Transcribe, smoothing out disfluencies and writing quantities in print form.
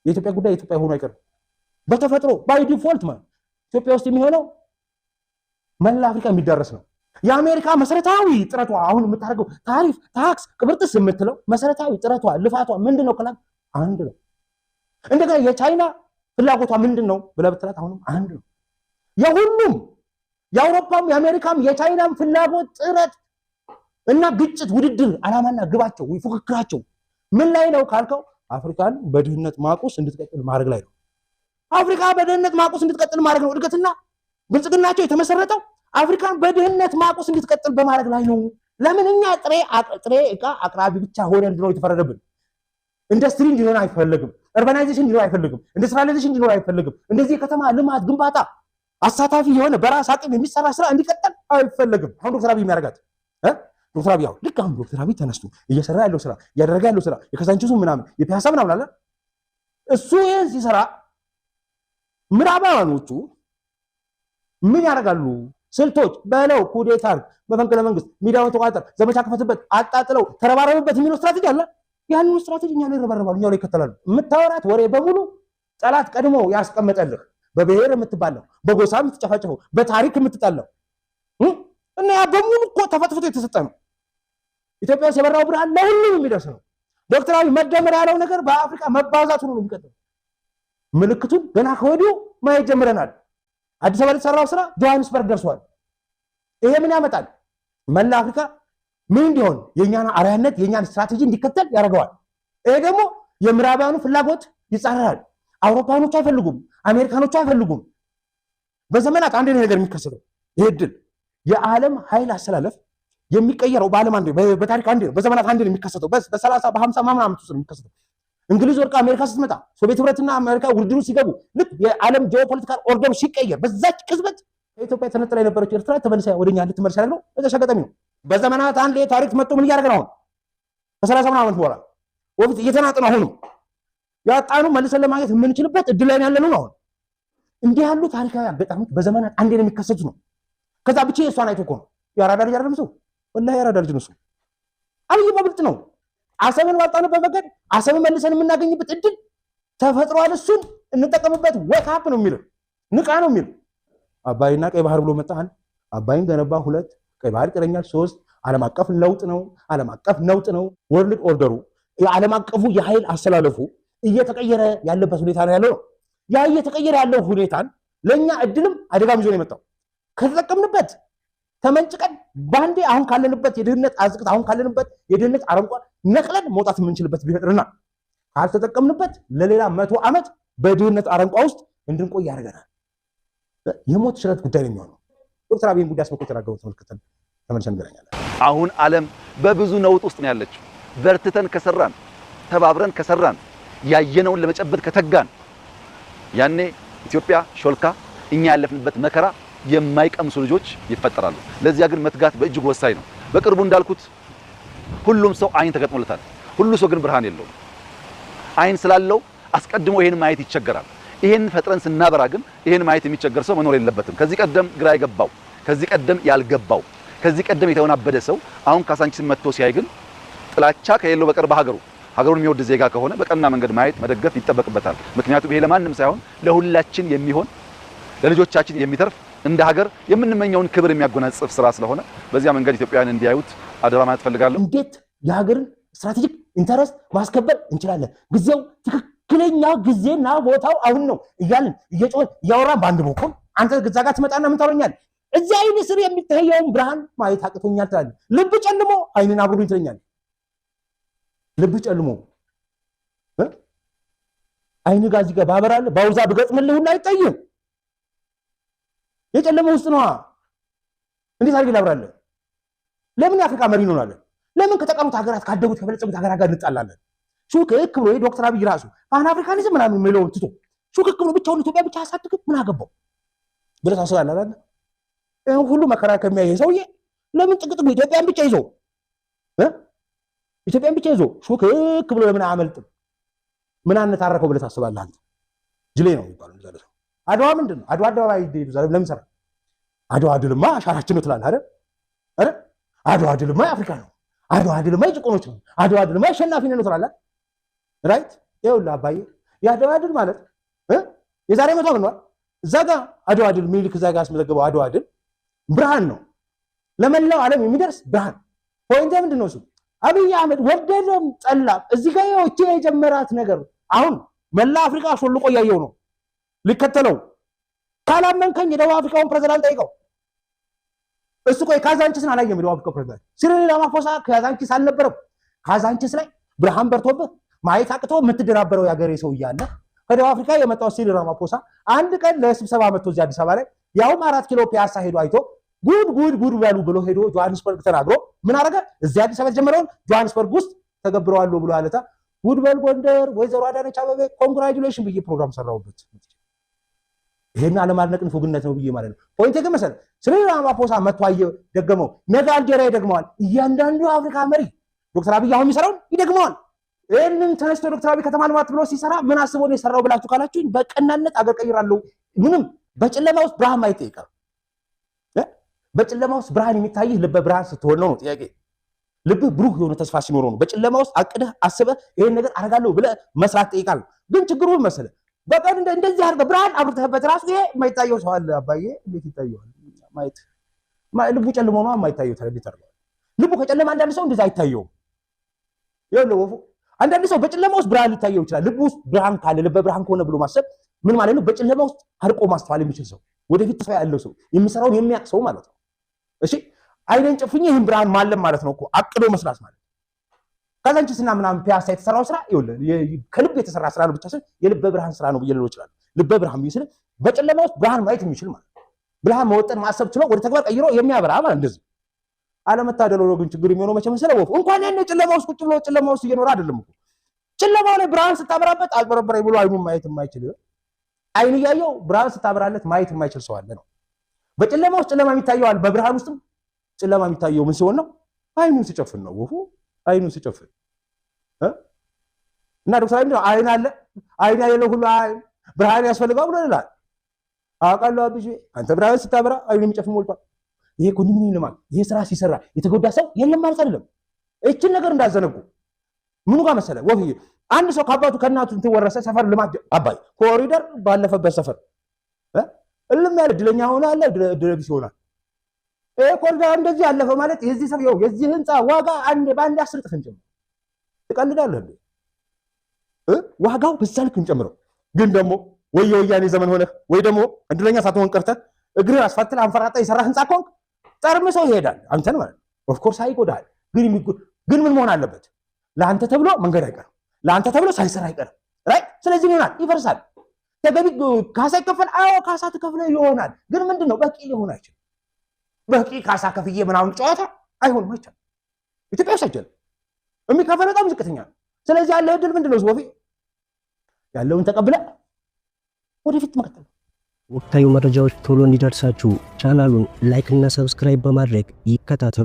የኢትዮጵያ ጉዳይ የኢትዮጵያ ሆኖ አይቀርም በተፈጥሮ ባይ ዲፎልት ማለት ኢትዮጵያ ውስጥ የሚሆነው መላ አፍሪካ የሚዳረስ ነው የአሜሪካ መሰረታዊ ጥረቷ አሁን የምታደርገው ታሪፍ ታክስ ቅብርጥስ የምትለው መሰረታዊ ጥረቷ ልፋቷ ምንድነው ከላም አንድ ነው እንደገና የቻይና ፍላጎቷ ምንድነው ብለህ ብትላት አሁንም አንድ ነው የሁሉም የአውሮፓም የአሜሪካም የቻይናም ፍላጎት ጥረት እና ግጭት ውድድር አላማና ግባቸው ወይ ፉክክራቸው ምን ላይ ነው ካልከው አፍሪካን በድህነት ማቆስ እንድትቀጥል ማድረግ ላይ ነው አፍሪካ በድህነት ማቆስ እንድትቀጥል ማድረግ ነው እድገትና ብልጽግናቸው የተመሰረተው አፍሪካን በድህነት ማቆስ እንድትቀጥል በማድረግ ላይ ነው ለምን እኛ ጥሬ ዕቃ አቅራቢ ብቻ ሆነ እንድነው የተፈረደብን ኢንዱስትሪ እንዲኖር አይፈልግም ኡርባናይዜሽን እንዲኖር አይፈልግም ኢንዱስትሪያላይዜሽን እንዲኖር አይፈልግም እንደዚህ ከተማ ልማት ግንባታ አሳታፊ የሆነ በራስ አቅም የሚሰራ ስራ እንዲቀጥል አይፈልግም አሁን ዶክተር አብይ የሚያደርጋት ዶክተር አብይ ያው ልክ አሁን ዶክተር አብይ ተነስቶ እየሰራ ያለው ስራ ያደረገ ያለው ስራ የከሳንቺሱ ምናምን የፒያሳ ምናምን አለ እሱ ይሄን ሲሰራ ምዕራባውያኖቹ ምን ያደርጋሉ ስልቶች በለው ኩዴታር በመንግለ መንግስት ሚዲያውን ተቋጣጣ ዘመቻ ከፈተበት አጣጥለው ተረባረቡበት የሚለው ስትራቴጂ አለ ያንን ስትራቴጂ እኛ ላይ ረባረባሉ እኛ ላይ ይከተላሉ የምታወራት ወሬ በሙሉ ጠላት ቀድሞ ያስቀመጠልህ በብሔር የምትባለው በጎሳ የምትጨፋጨፈው በታሪክ የምትጣለው እና ያ በሙሉ እኮ ተፈትፍቶ የተሰጠ ነው ኢትዮጵያ የበራው ብርሃን ለሁሉም የሚደርስ ነው ዶክተር አብይ መደመር ያለው ነገር በአፍሪካ መባዛቱ ነው የሚቀጥለው ምልክቱን ገና ከወዲሁ ማየት ጀምረናል አዲስ አበባ የተሰራው ስራ ጆሃንስበርግ ደርሷል ይሄ ምን ያመጣል መላ አፍሪካ ምን እንዲሆን የኛና አርያነት የኛን ስትራቴጂ እንዲከተል ያደርገዋል ይሄ ደግሞ የምዕራባውያኑ ፍላጎት ይጻረራል አውሮፓኖች አይፈልጉም አሜሪካኖች አይፈልጉም በዘመናት አንድ ነገር የሚከሰተው ይሄ ድል የዓለም ኃይል አሰላለፍ የሚቀየረው በዓለም አንድ በታሪክ አንድ ነው በዘመናት አንድ ነው የሚከሰተው በ30 በ50 ምናምን ዓመት ውስጥ ነው የሚከሰተው እንግሊዝ ወርቃ አሜሪካ ስትመጣ ሶቪየት ህብረትና አሜሪካ ውድድሩ ሲገቡ ልክ የዓለም ጂኦፖለቲካል ኦርደሩ ሲቀየር በዛች ቅጽበት ኢትዮጵያ ተነጥላ የነበረችው ኤርትራ ተመልሳ ወደኛ ልትመለስ ያለው በዛች አጋጣሚ ነው በዘመናት አንድ ታሪክ መጥቶ ምን እያደረገ ነው በ30 ምናምን ዓመት በኋላ ወፍት እየተናጠነ አሁን ያጣኑ መልሰን ለማግኘት የምንችልበት እድል ላይ ያለ ነው አሁን እንዲህ ያሉ ታሪካዊ አጋጣሚዎች በዘመናት አንዴ ነው የሚከሰቱ ነው ከዛ ብቻ እሷን አይቶ እኮ ነው ያራዳ ልጅ አይደለም ሰው ወላሂ ያራዳ ልጅ ነው እሱ አብይ በብልጥ ነው አሰብን ባጣንበት መንገድ አሰብን መልሰን የምናገኝበት እድል ተፈጥሯል እሱን እንጠቀምበት ዌክ አፕ ነው የሚለው ንቃ ነው የሚለው አባይና ቀይ ባህር ብሎ መጣን አባይን ገነባ 2 ቀይ ባህር ይቀረኛል 3 ዓለም አቀፍ ለውጥ ነው ዓለም አቀፍ ነውጥ ነው ወርልድ ኦርደሩ የዓለም አቀፉ የኃይል አሰላለፉ እየተቀየረ ያለበት ሁኔታ ነው ያለው ያ እየተቀየረ ያለው ሁኔታን ለኛ እድልም አደጋም ይዞ ነው የመጣው ከተጠቀምንበት ተመንጭቀን ባንዴ አሁን ካለንበት የድህነት አዝቅት አሁን ካለንበት የድህነት አረንቋ ነቅለን መውጣት የምንችልበት ቢፈጥርና ካልተጠቀምንበት ለሌላ 100 ዓመት በድህነት አረንቋ ውስጥ እንድንቆይ ያደርገናል የሞት ሽረት ጉዳይ ነው የሚሆነው ዶክተር አብይን ጉዳይ አስመልክቶ ተናገሩ ተመልክተን ተመልሰን እንገናኛለን አሁን ዓለም በብዙ ነውጥ ውስጥ ነው ያለችው በርትተን ከሰራን ተባብረን ከሰራን ያየነውን ለመጨበጥ ከተጋን ያኔ ኢትዮጵያ ሾልካ እኛ ያለፍንበት መከራ የማይቀምሱ ልጆች ይፈጠራሉ ለዚያ ግን መትጋት በእጅግ ወሳኝ ነው በቅርቡ እንዳልኩት ሁሉም ሰው አይን ተገጥሞለታል ሁሉ ሰው ግን ብርሃን የለውም አይን ስላለው አስቀድሞ ይሄን ማየት ይቸገራል ይሄን ፈጥረን ስናበራ ግን ይሄን ማየት የሚቸገር ሰው መኖር የለበትም ከዚህ ቀደም ግራ ይገባው ከዚህ ቀደም ያልገባው ከዚህ ቀደም የተወናበደ ሰው አሁን ካሳንቺስ መጥቶ ሲያይ ግን ጥላቻ ከሌለው በቀር ሀገሩን የሚወድ ዜጋ ከሆነ በቀና መንገድ ማየት መደገፍ ይጠበቅበታል ምክንያቱም ይሄ ለማንም ሳይሆን ለሁላችን የሚሆን ለልጆቻችን የሚተርፍ እንደ ሀገር የምንመኘውን ክብር የሚያጎናጽፍ ስራ ስለሆነ በዚያ መንገድ ኢትዮጵያውያን እንዲያዩት አደራ ማለት ፈልጋለሁ እንዴት የሀገርን ስትራቴጂክ ኢንተረስት ማስከበር እንችላለን ጊዜው ትክክለኛ ጊዜና ቦታው አሁን ነው እያልን እየጮህን እያወራን በአንድ በኩል አንተ ግዛ ጋር ትመጣና ምን ታወኛለህ እዚህ አይን ስር የሚታየውን ብርሃን ማየት አቅቶኛል ትላለህ ልብ ጨልሞ አይንን አብሮኝ ትለኛለህ ልብ ጨልሞ አይን ጋር እዚህ ጋር ባበራለህ ባውዛ ብገጥምልህ ሁሉ አይታይም የጨለመ ውስጥ ነው እንዴት አድርገህ ላብራለህ ለምን የአፍሪካ መሪ እንሆናለን ለምን ከተቀሩት ሀገራት ካደጉት ከበለጸጉት ሀገራት ጋር እንጣላለን ሹክክ ብሎ ዶክተር አብይ ራሱ ፓን አፍሪካኒዝም ምናምን የሚለውን ትቶ ሹክክ ብሎ ብቻውን ኢትዮጵያ ብቻ ያሳድግ ምን አገባው ብለህ ታስባለህ አይደል ይሄን ሁሉ መከራ ከሚያይ ሰውዬ ለምን ጥቅጥቁ ኢትዮጵያን ብቻ ይዞ ኢትዮጵያን ብቻ ይዞ ሹክክ ብሎ ለምን አያመልጥም ምን አነታረከው ብለህ ታስባለህ አንተ ጅሌ ነው የሚባለው እንደዛ ነው አድዋ ምንድነው አድዋ አደባባይ ይደዱ ዛሬ ለምን ሰራ አድዋ ድልማ አሻራችን ነው ትላለህ አይደል አድዋ ድልማ አፍሪካ ነው አድዋ ድልማ ጭቆኖች ነው አድዋ ድልማ አሸናፊነት ነው ትላለህ ራይት ይኸውልህ አባዬ የአድዋ ድል ማለት የዛሬ 100 ዓመት ነው። እዛ ጋር አድዋ ድል ሚኒሊክ እዛ ጋር ያስመዘገበው አድዋ ድል ብርሃን ነው፣ ለመላው ዓለም የሚደርስ ብርሃን። ፖይንት ምንድን ነው እሱ? አብይ አህመድ ወደደም ጠላም እዚህ ጋር ይወጪ የጀመራት ነገር አሁን መላ አፍሪካ ሾልቆ ያየው ነው ሊከተለው። ካላመንከኝ የደቡብ አፍሪካውን ፕሬዝዳንት ጠይቀው። እሱ ቆይ ካዛንቺስን አላየም። የደቡብ አፍሪካው ፕሬዝዳንት ሲሪል ራማፎሳ ካዛንቺስ አልነበረም። ካዛንቺስ ላይ ብርሃን በርቶብህ ማየት አቅቶ የምትደራበረው ያገሬ ሰው እያለ ከደቡብ አፍሪካ የመጣው ሲሪል ራማፎሳ አንድ ቀን ለስብሰባ መጥቶ እዚህ አዲስ አበባ ላይ ያውም 4 ኪሎ ፒያሳ ሄዶ አይቶ ጉድ በሉ ብሎ ሄዶ ጆሃንስበርግ ተናግሮ ምን አረገ? እዚህ አዲስ አበባ ጀመረውን ጆሃንስበርግ ውስጥ ተገብረዋለሁ ብሎ አለታ። ጉድ በል ጎንደር፣ ወይዘሮ አዳነች አበቤ ኮንግራቹሌሽን ብዬ ፕሮግራም ሰራሁበት። ይሄን አለማድነቅ ንፉግነት ነው ብዬ ማለት ነው። ፖይንት ግን መሰለህ ሲሪል ራማፎሳ መጥቶ አየው ደገመው። ነገ አልጄሪያ ይደግመዋል። እያንዳንዱ አፍሪካ መሪ ዶክተር አብይ አሁን የሚሰራውን ይደግመዋል። ይሄንን ተነስቶ ዶክተር አብይ ከተማ ልማት ብሎ ሲሰራ ምን አስቦ ነው የሰራው ብላችሁ ካላችሁኝ በቀናነት አገር ቀይራለሁ። ምንም በጨለማ ውስጥ ብርሃን ማየት ይጠይቃል። በጨለማ ውስጥ ብርሃን የሚታይህ ልበ ብርሃን ስትሆን ነው ጥያቄ። ልብህ ብሩህ የሆነ ተስፋ ሲኖረው ነው። በጨለማ ውስጥ አቅደህ አስበህ ይሄን ነገር አደርጋለሁ ብለህ መስራት ይጠይቃል። ግን ችግሩ መሰለህ በቀን እንደዚህ አድርገህ ብርሃን አብርተህበት ራሱ ይሄ የማይታየው ሰው አለ። አባዬ እንዴት ይታየዋል? ማየት ልቡ ጨልሞ ነው የማይታየው። ተረዲት አድርገህ ልቡ ከጨለማ አንዳንድ ሰው እንደዛ አይታየውም። ይኸውልህ ወፉ አንዳንድ ሰው በጨለማ ውስጥ ብርሃን ሊታየው ይችላል። ልቡ ውስጥ ብርሃን ካለ ልበ ብርሃን ከሆነ ብሎ ማሰብ ምን ማለት ነው? በጨለማ ውስጥ አርቆ ማስተዋል የሚችል ሰው፣ ወደፊት ተስፋ ያለው ሰው፣ የሚሰራውን የሚያውቅ ሰው ማለት ነው። እሺ አይደን ጨፍኝ ይሄን ብርሃን ማለም ማለት ነው እኮ አቅዶ መስራት ማለት። ካዛንቺስና ምናምን ፒያሳ የተሰራው ስራ ይኸውልህ ከልብ የተሰራ ስራ ነው ብቻ ሳይሆን የልበ ብርሃን ስራ ነው ብዬ ልለው ይችላል። ልበ ብርሃን ቢስል በጨለማ ውስጥ ብርሃን ማየት የሚችል ማለት ብርሃን መወጠን ማሰብ ችሎ ወደ ተግባር ቀይሮ የሚያበራ ማለት እንደዚህ። አለመታደል ነው ግን ችግር የሚሆነው መቼ መሰለህ ወፍ እንኳን ያኔ ጨለማ ውስጥ ቁጭ ብሎ ጨለማ ውስጥ እየኖረ አይደለም እኮ ጨለማው ላይ ብርሃን ስታበራበት አልበረበረ ብሎ አይኑን ማየት የማይችል አይን እያየው ብርሃን ስታበራለት ማየት የማይችል ሰው አለ ነው። በጨለማ ውስጥ ጨለማ የሚታየዋል፣ በብርሃን ውስጥም ጨለማ የሚታየው ምን ሲሆን ነው? አይኑን ሲጨፍን ነው ወፉ አይኑን ሲጨፍን እና ዶክተር አብይ አይን አለ አይን ያለው ሁሉ አይን ብርሃን ያስፈልጋል ብሎ ይላል። አውቃለሁ አብይ አንተ ብርሃን ስታበራ አይኑን የሚጨፍን ሞልቷል። ይሄ ኮንዶሚኒየም ልማት ይሄ ስራ ሲሰራ የተጎዳ ሰው የለም ማለት አይደለም። እቺን ነገር እንዳዘነጉ ምኑ ጋር መሰለ ወፍዬ አንድ ሰው ከአባቱ ከእናቱ እንትወረሰ ሰፈር ልማት አባይ ኮሪደር ባለፈበት ሰፈር እልም ያለ ድለኛ ሆነ አለ ድረቢስ ይሆናል። ኮሪደር እንደዚህ ያለፈ ማለት የዚህ ሰው የዚህ ህንፃ ዋጋ በአንድ 10 እጥፍ እንጨምር ትቀልዳለህ እንዴ? ዋጋው በዛ ልክ እንጨምረው። ግን ደግሞ ወይ የወያኔ ዘመን ሆነ ወይ ደግሞ እድለኛ ሳትሆን ቀርተህ እግር አስፋልት አንፈራጣ የሰራ ህንፃ ከሆንክ ጠርምሰው ይሄዳል አንተን ማለት ኦፍ ኮርስ አይጎዳል። ግን ምን መሆን አለበት? ለአንተ ተብሎ መንገድ አይቀርም፣ ለአንተ ተብሎ ሳይሰራ አይቀርም። ራይት ስለዚህ ይሆናል ይፈርሳል። ተገቢ ካሳ ይከፈል። አዎ ካሳ ትከፍለው ይሆናል። ግን ምንድነው በቂ ሊሆን አይችልም። በቂ ካሳ ከፍዬ ምናምን ጨዋታ አይሆንም አይቻልም። ኢትዮጵያ ውስጥ አይቻልም። የሚከፈለው በጣም ዝቅተኛ ነው። ስለዚህ ያለ እድል ምንድነው? ወፊ ያለውን ተቀብለ ወደፊት መቀጠል። ወቅታዊ መረጃዎች ቶሎ እንዲደርሳችሁ ቻናሉን ላይክ እና ሰብስክራይብ በማድረግ ይከታተሉ።